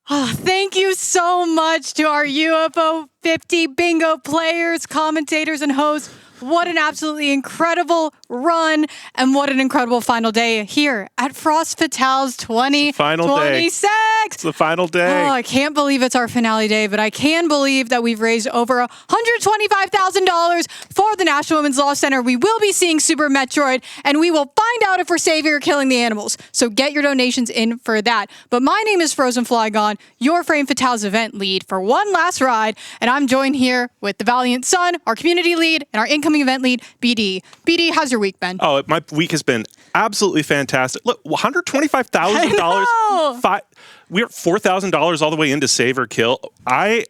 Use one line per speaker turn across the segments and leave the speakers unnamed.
Oh, thank you so much to our UFO 50 bingo players, commentators, and hosts. What an absolutely incredible run, and what an incredible final day here at Frost Fatales 2026.
It's the final day.
Oh, I can't believe it's our finale day, but I can believe that we've raised over $125,000 for the National Women's Law Center. We will be seeing Super Metroid, and we will find out if we're saving or killing the animals. So get your donations in for that. But my name is Frozen Flygon, your Frame Fatales event lead for one last ride, and I'm joined here with the Valiant Sun, our community lead, and our incoming event lead, BD. BD, how's your week been?
Oh, my week has been absolutely fantastic. Look, $125,000. We're $4,000 all the way into Save or Kill. It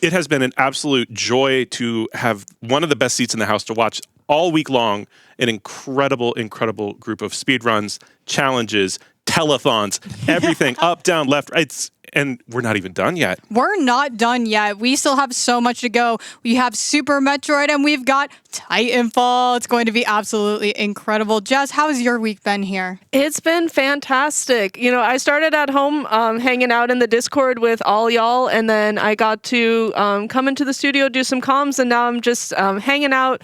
has been an absolute joy to have one of the best seats in the house to watch all week long. An incredible, incredible group of speedruns, challenges, telethons, everything, up, down, left, right. And we're not even done yet.
We're not done yet. We still have so much to go. We have Super Metroid and we've got Titanfall. It's going to be absolutely incredible. Jess, how has your week been here?
It's been fantastic. You know, I started at home hanging out in the Discord with all y'all, and then I got to come into the studio, do some comms, and now I'm just hanging out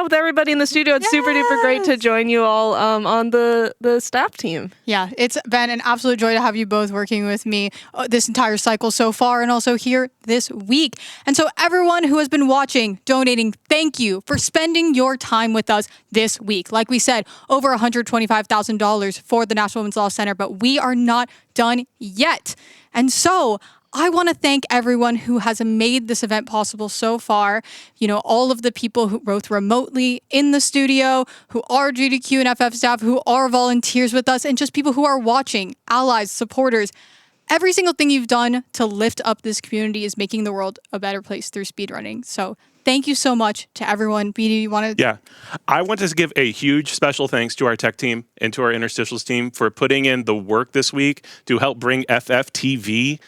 with everybody in the studio. It's super duper great to join you all on the staff team.
Yeah, it's been an absolute joy to have you both working with me this entire cycle so far, and also here this week. And so everyone who has been watching, donating, thank you for spending your time with us this week. Like we said, over $125,000 for the National Women's Law Center, but we are not done yet. And so I want to thank everyone who has made this event possible so far. You know, all of the people who both remotely in the studio, who are GDQ and FF staff, who are volunteers with us, and just people who are watching, allies, supporters. Every single thing you've done to lift up this community is making the world a better place through speedrunning. So thank you so much to everyone. BD, you want to?
Yeah. I want to give a huge special thanks to our tech team and to our interstitials team for putting in the work this week to help bring FFTV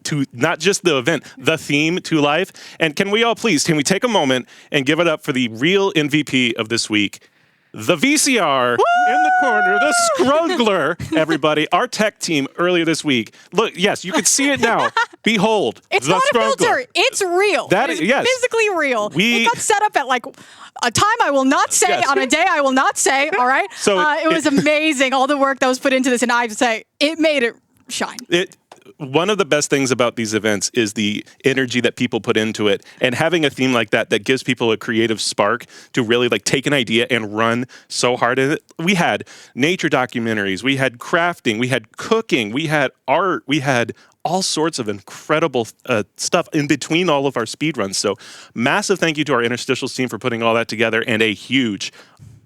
to not just the event, the theme to life. And can we take a moment and give it up for the real MVP of this week, the VCR in the corner, the Scrungler, everybody, our tech team earlier this week. Look, yes, you can see it now. Behold,
it's
the
not
Scrungler.
a filter. It's real.
That is, yes.
Physically real. It got set up at like a time I will not say,
yes.
on a day I will not say, all right?
So
it was amazing, all the work that was put into this, and I have to say, it made it shine.
One of the best things about these events is the energy that people put into it, and having a theme like that gives people a creative spark to really take an idea and run so hard in it. We had nature documentaries, we had crafting, we had cooking, we had art, we had all sorts of incredible stuff in between all of our speed runs. So massive thank you to our interstitials team for putting all that together, and a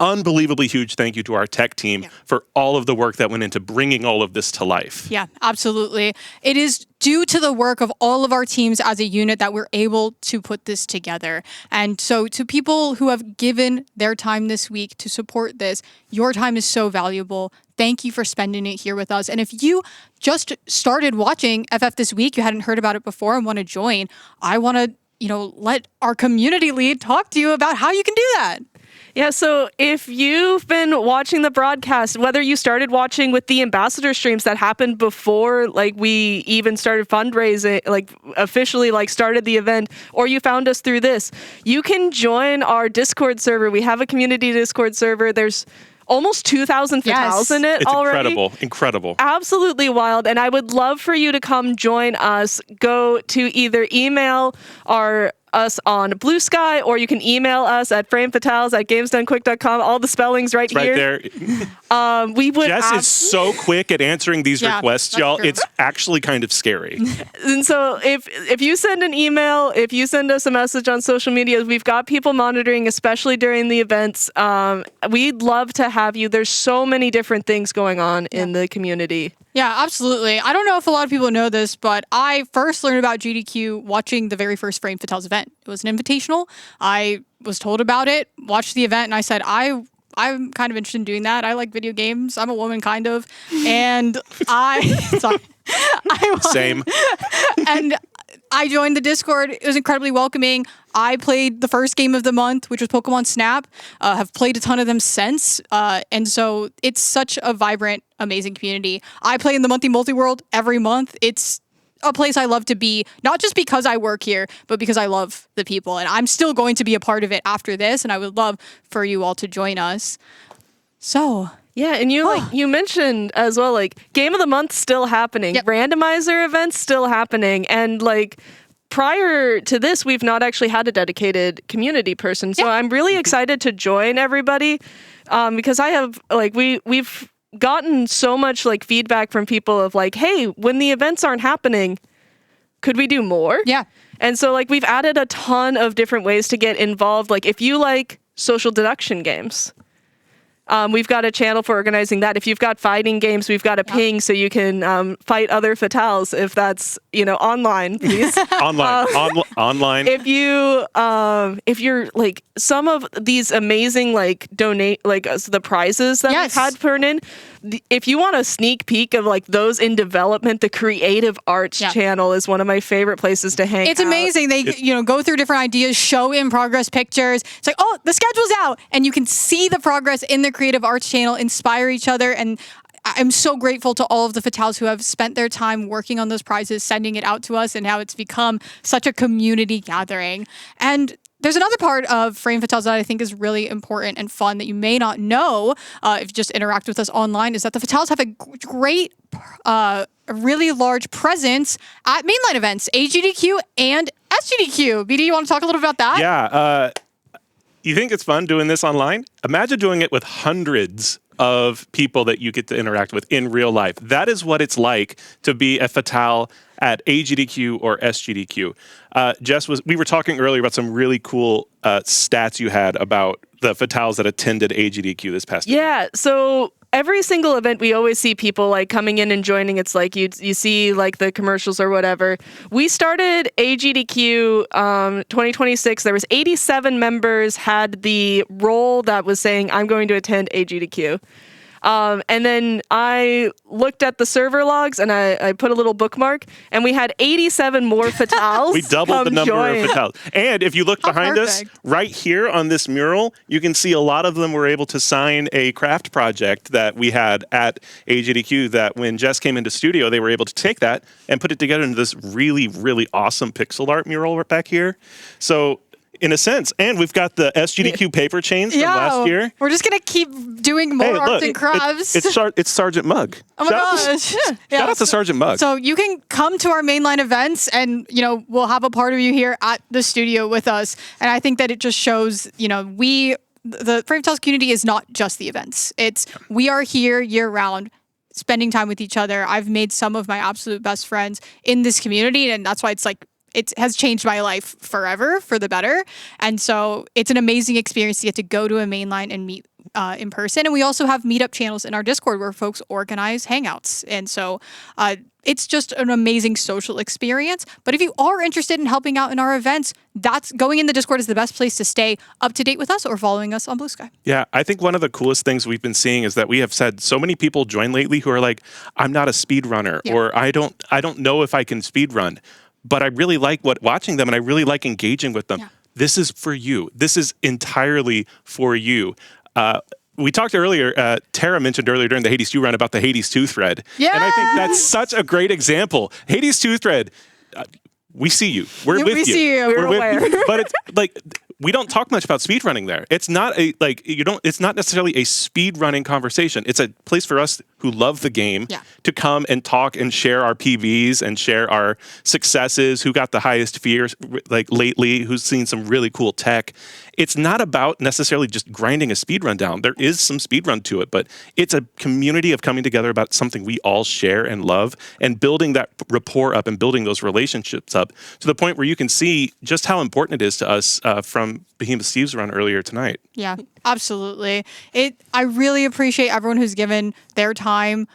unbelievably huge thank you to our tech team for all of the work that went into bringing all of this to life.
Yeah, absolutely. It is due to the work of all of our teams as a unit that we're able to put this together. And so to people who have given their time this week to support this, your time is so valuable. Thank you for spending it here with us. And if you just started watching FF this week, you hadn't heard about it before and want to join, I want to, let our community lead talk to you about how you can do that.
Yeah, so if you've been watching the broadcast, whether you started watching with the ambassador streams that happened before, we even started fundraising, officially started the event, or you found us through this, you can join our Discord server. We have a community Discord server. There's almost 2,000 fatales in it already.
It's incredible.
Absolutely wild. And I would love for you to come join us. Go to either email us on Blue Sky, or you can email us at framefatales@gamesdonequick.com. All the spellings right here.
There. Jess is so quick at answering these requests, y'all.
True.
It's actually kind of scary.
And so if you send an email, if you send us a message on social media, we've got people monitoring, especially during the events. We'd love to have you. There's so many different things going on in the community.
Yeah, absolutely. I don't know if a lot of people know this, but I first learned about GDQ watching the very first Frame Fatales event. It was an invitational. I was told about it, watched the event, and I said, I'm kind of interested in doing that. I like video games. I'm a woman, kind of. And
Same.
And I joined the Discord. It was incredibly welcoming. I played the first game of the month, which was Pokemon Snap. Have played a ton of them since, and so it's such a vibrant, amazing community. I play in the monthly multi-world every month. It's a place I love to be, not just because I work here, but because I love the people. And I'm still going to be a part of it after this, and I would love for you all to join us. So,
Yeah, and you mentioned as well, like, game of the month still happening,
Yep.
randomizer events still happening, and like prior to this, we've not actually had a dedicated community person. So
Yeah.
I'm really excited to join everybody, because I have like we've gotten so much like feedback from people of like, hey, when the events aren't happening, could we do more?
yeah.
And so like we've added a ton of different ways to get involved. Like if you like social deduction games, we've got a channel for organizing that. If you've got fighting games, we've got a ping so you can fight other fatales if that's, online, please.
Online.
If you're like some of these amazing like donate like the prizes that
Yes.
we've had put in, if you want a sneak peek of like those in development, the Creative Arts
Yeah.
channel is one of my favorite places to hang
It's
out.
amazing. They, go through different ideas, show in progress pictures. It's like, oh, the schedule's out. And you can see the progress in the Creative Arts channel, inspire each other. And I'm so grateful to all of the Fatales who have spent their time working on those prizes, sending it out to us, and how it's become such a community gathering. And there's another part of Frame Fatales that I think is really important and fun that you may not know if you just interact with us online, is that the Fatales have a great, a really large presence at mainline events, AGDQ and SGDQ. BD, you want to talk a little about that?
Yeah. You think it's fun doing this online? Imagine doing it with hundreds of people that you get to interact with in real life. That is what it's like to be a Fatale at AGDQ or SGDQ. Jess, we were talking earlier about some really cool stats you had about the Fatales that attended AGDQ this past year.
Yeah, so every single event we always see people like coming in and joining. It's like you see like the commercials or whatever. We started AGDQ 2026. There was 87 members had the role that was saying I'm going to attend AGDQ. And then I looked at the server logs and I put a little bookmark, and we had 87 more Fatales.
We doubled the number of Fatales. And if you look behind us,
perfect.
right here on this mural, you can see a lot of them were able to sign a craft project that we had at AGDQ that when Jess came into studio, they were able to take that and put it together into this really, really awesome pixel art mural right back here. So in a sense, and we've got the SGDQ paper chains from last year.
We're just going to keep doing more arts and crafts.
It's Sergeant Mug.
oh my gosh. Yeah.
Shout out to Sergeant Mug.
So you can come to our mainline events and, we'll have a part of you here at the studio with us. And I think that it just shows, the Frame Fatales community is not just the events. We are here year round, spending time with each other. I've made some of my absolute best friends in this community. And that's why it's like, it has changed my life forever for the better. And so it's an amazing experience to get to go to a mainline and meet in person. And we also have meetup channels in our Discord where folks organize hangouts. And so it's just an amazing social experience. But if you are interested in helping out in our events, that's going in the Discord is the best place to stay up to date with us or following us on Blue Sky.
Yeah, I think one of the coolest things we've been seeing is that we have said so many people join lately who are like, I'm not a speedrunner, or I don't know if I can speedrun. But I really like watching them, and I really like engaging with them.
Yeah.
This is for you. This is entirely for you. We talked earlier, Tara mentioned earlier during the Hades 2 run about the Hades 2 thread.
Yes!
And I think that's such a great example. Hades 2 thread, we see you. We're with you.
We see you.
We're aware.
But it's like, we don't talk much about speedrunning there. It's not it's not necessarily a speedrunning conversation. It's a place for us who love the game to come and talk and share our PVs and share our successes, who got the highest fears like lately, who's seen some really cool tech. It's not about necessarily just grinding a speedrun down. There is some speedrun to it, but it's a community of coming together about something we all share and love, and building that rapport up and building those relationships up to the point where you can see just how important it is to us from Behemoth Steve's run earlier tonight.
Yeah, absolutely. I really appreciate everyone who's given their time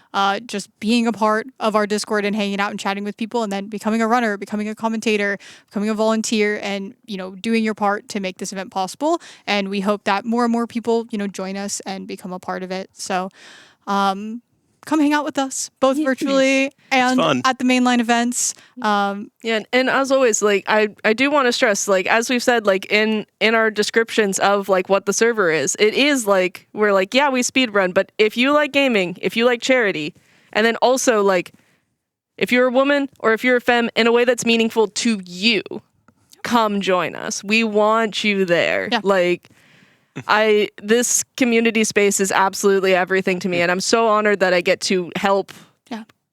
just being a part of our Discord and hanging out and chatting with people, and then becoming a runner, becoming a commentator, becoming a volunteer, and doing your part to make this event possible. And we hope that more and more people join us and become a part of it. So come hang out with us, both virtually and
fun.
at the mainline events.
Yeah, and as always, like I do want to stress, like as we've said, like in our descriptions of like what the server is, it is like we're like, yeah, we speedrun, but if you like gaming, if you like charity, and then also like if you're a woman or if you're a femme in a way that's meaningful to you, come join us. We want you there.
Yeah.
Like this community space is absolutely everything to me, and I'm so honored that I get to help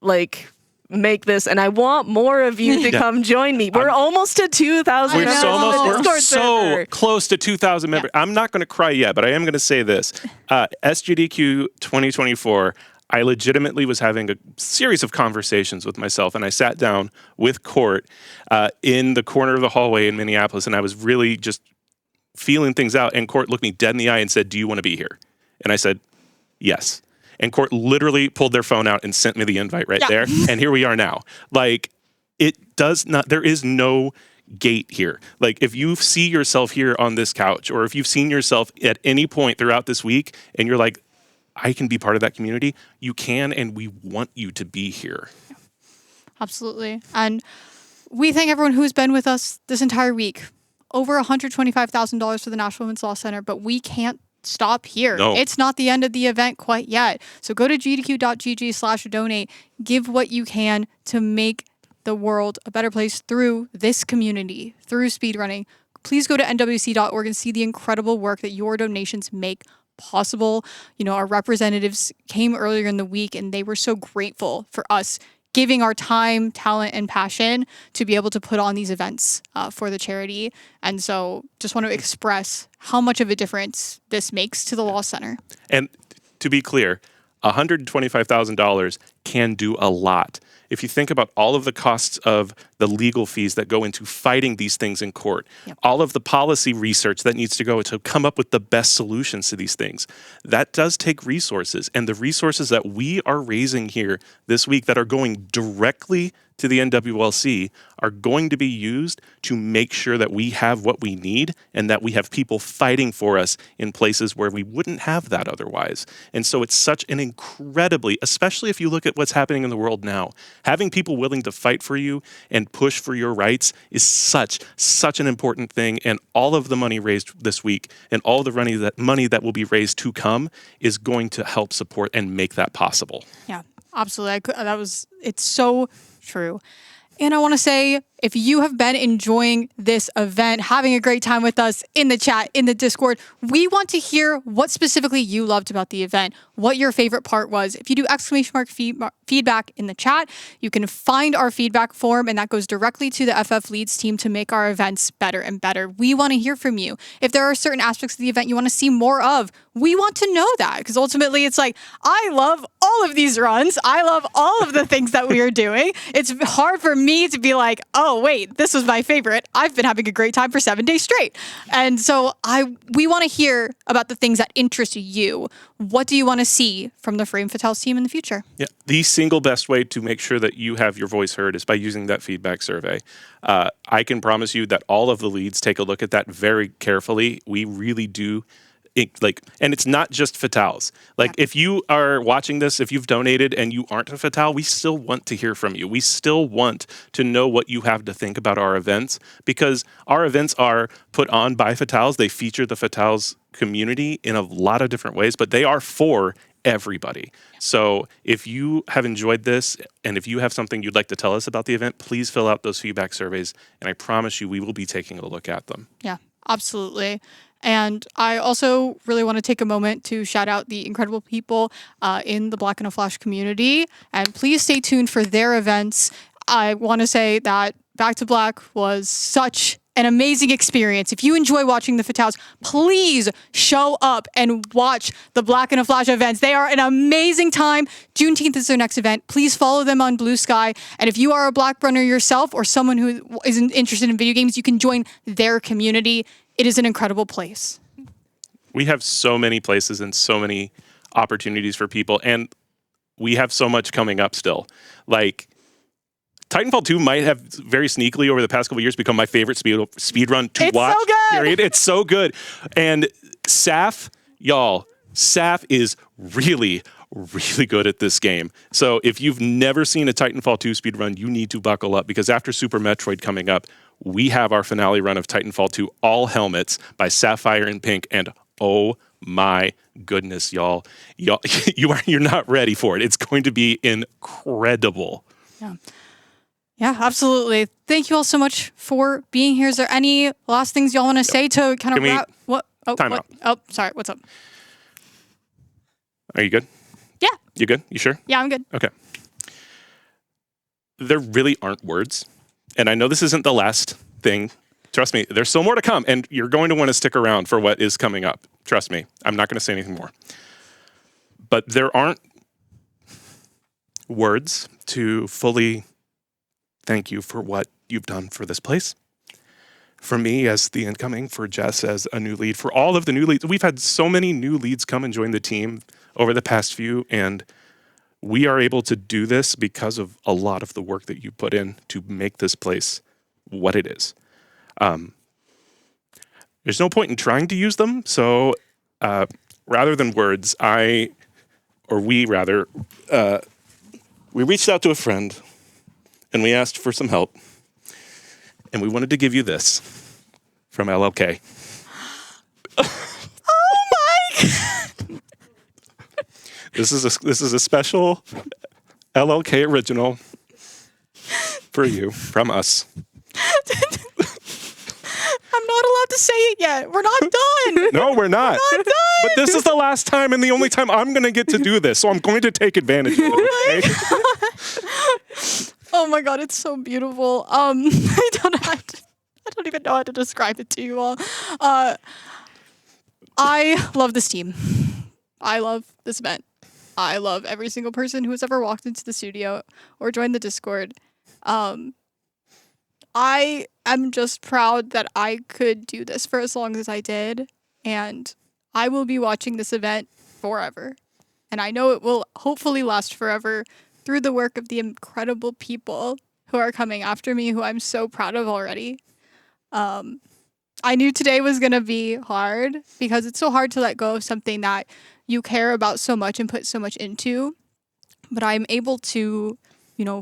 like make this, and I want more of you to come join me. We're almost to 2,000
We're
members
so,
on the
almost, we're
Discord
so
server.
close to 2,000 members. I'm not going to cry yet, but I am going to say this. SGDQ 2024, I legitimately was having a series of conversations with myself, and I sat down with Court in the corner of the hallway in Minneapolis, and I was really just feeling things out, and Court looked me dead in the eye and said, "Do you want to be here?" And I said, "Yes." And Court literally pulled their phone out and sent me the invite right there. And here we are now. Like, there is no gate here. Like, if you see yourself here on this couch, or if you've seen yourself at any point throughout this week and you're like, I can be part of that community, you can, and we want you to be here.
Absolutely. And we thank everyone who's been with us this entire week. Over $125,000 for the National Women's Law Center, but we can't stop here.
No.
It's not the end of the event quite yet. So go to gdq.gg/donate. Give what you can to make the world a better place through this community, through speedrunning. Please go to nwc.org and see the incredible work that your donations make possible. You know, our representatives came earlier in the week and they were so grateful for us giving our time, talent, and passion to be able to put on these events for the charity. And so just want to express how much of a difference this makes to the Law Center.
And to be clear, $125,000 can do a lot. If you think about all of the costs of the legal fees that go into fighting these things in court, all of the policy research that needs to go to come up with the best solutions to these things, that does take resources. And the resources that we are raising here this week that are going directly to the NWLC are going to be used to make sure that we have what we need and that we have people fighting for us in places where we wouldn't have that otherwise. And so it's such an incredibly, especially if you look at what's happening in the world now, having people willing to fight for you and push for your rights is such an important thing. And all of the money raised this week and all the money that will be raised to come is going to help support and make that possible.
Yeah, absolutely. It's so true. And I want to say, if you have been enjoying this event, having a great time with us in the chat, in the Discord, we want to hear what specifically you loved about the event, what your favorite part was. If you do feedback in the chat, you can find our feedback form, and that goes directly to the FF Leads team to make our events better and better. We want to hear from you. If there are certain aspects of the event you want to see more of, we want to know that, because ultimately it's like, I love all of these runs. I love all of the things that we are doing. It's hard for me to be like, oh, wait, this was my favorite. I've been having a great time for 7 days straight. And so we want to hear about the things that interest you. What do you want to see from the Frame Fatales team in the future?
Yeah, the single best way to make sure that you have your voice heard is by using that feedback survey. I can promise you that all of the leads take a look at that very carefully. We really do. And it's not just Fatales. If you are watching this, if you've donated and you aren't a Fatale, we still want to hear from you. We still want to know what you have to think about our events, because our events are put on by Fatales. They feature the Fatales community in a lot of different ways, but they are for everybody. So if you have enjoyed this and if you have something you'd like to tell us about the event, please fill out those feedback surveys, and I promise you we will be taking a look at them.
Yeah, absolutely. And I also really want to take a moment to shout out the incredible people in the Black in a Flash community. And please stay tuned for their events. I want to say that Back to Black was such an amazing experience. If you enjoy watching the Fatales, please show up and watch the Black in a Flash events. They are an amazing time. Juneteenth is their next event. Please follow them on Blue Sky. And if you are a Black runner yourself or someone who is interested in video games, you can join their community. It is an incredible place.
We have so many places and so many opportunities for people, and we have so much coming up still. Titanfall 2 might have very sneakily over the past couple of years become my favorite speed run to watch.
So good.
Period. It's so good. And SAF, y'all, SAF is really, really good at this game. So if you've never seen a Titanfall 2 speedrun, you need to buckle up, because after Super Metroid coming up, we have our finale run of Titanfall 2 all helmets by Sapphire and Pink, and oh my goodness, y'all you're not ready for it. It's going to be incredible.
Yeah, absolutely. Thank you all so much for being here. Is there any last things y'all want to say to kind of
Can we-
wrap? What? Oh,
Time
what?
out.
Oh, sorry. What's up?
Are you good?
Yeah.
You good? You sure?
Yeah, I'm good.
Okay. There really aren't words. And I know this isn't the last thing. Trust me, there's still more to come, and you're going to want to stick around for what is coming up. Trust me, I'm not going to say anything more. But there aren't words to fully thank you for what you've done for this place. For me as the incoming, for Jess as a new lead, for all of the new leads. We've had so many new leads come and join the team over the past few, and we are able to do this because of a lot of the work that you put in to make this place what it is. There's no point in trying to use them, so rather than words, we reached out to a friend and we asked for some help, and we wanted to give you this from LLK. This is a special LLK original for you from us.
I'm not allowed to say it yet. We're not done.
No, we're not.
We're not done.
But this is the last time and the only time I'm going to get to do this, so I'm going to take advantage of it. Okay?
Oh my god, it's so beautiful. I don't even know how to describe it to you all. I love this team. I love this event. I love every single person who has ever walked into the studio or joined the Discord. I am just proud that I could do this for as long as I did, and I will be watching this event forever. And I know it will hopefully last forever through the work of the incredible people who are coming after me, who I'm so proud of already. I knew today was going to be hard because it's so hard to let go of something that you care about so much and put so much into. But I'm able to,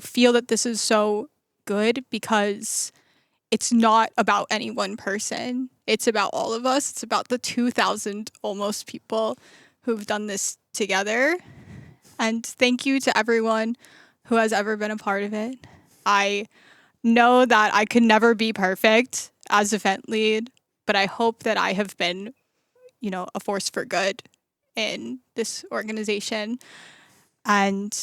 feel that this is so good because it's not about any one person. It's about all of us. It's about the 2,000 almost people who've done this together. And thank you to everyone who has ever been a part of it. I know that I could never be perfect as event lead, but I hope that I have been, a force for good in this organization. And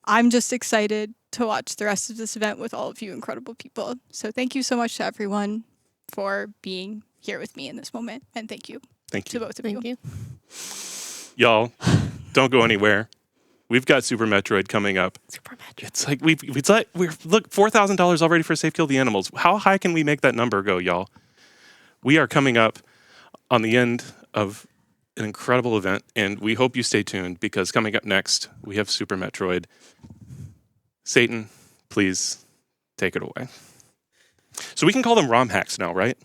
I'm just excited to watch the rest of this event with all of you incredible people. So thank you so much to everyone for being here with me in this moment. And thank you
Thank
to
you.
both of you.
Thank you.
Y'all, don't go anywhere. We've got Super Metroid coming up.
Super magic.
It's like we're $4,000 already for Safe Kill the Animals. How high can we make that number go, y'all? We are coming up on the end of an incredible event, and we hope you stay tuned because coming up next, we have Super Metroid. Satan, please take it away. So we can call them ROM hacks now, right?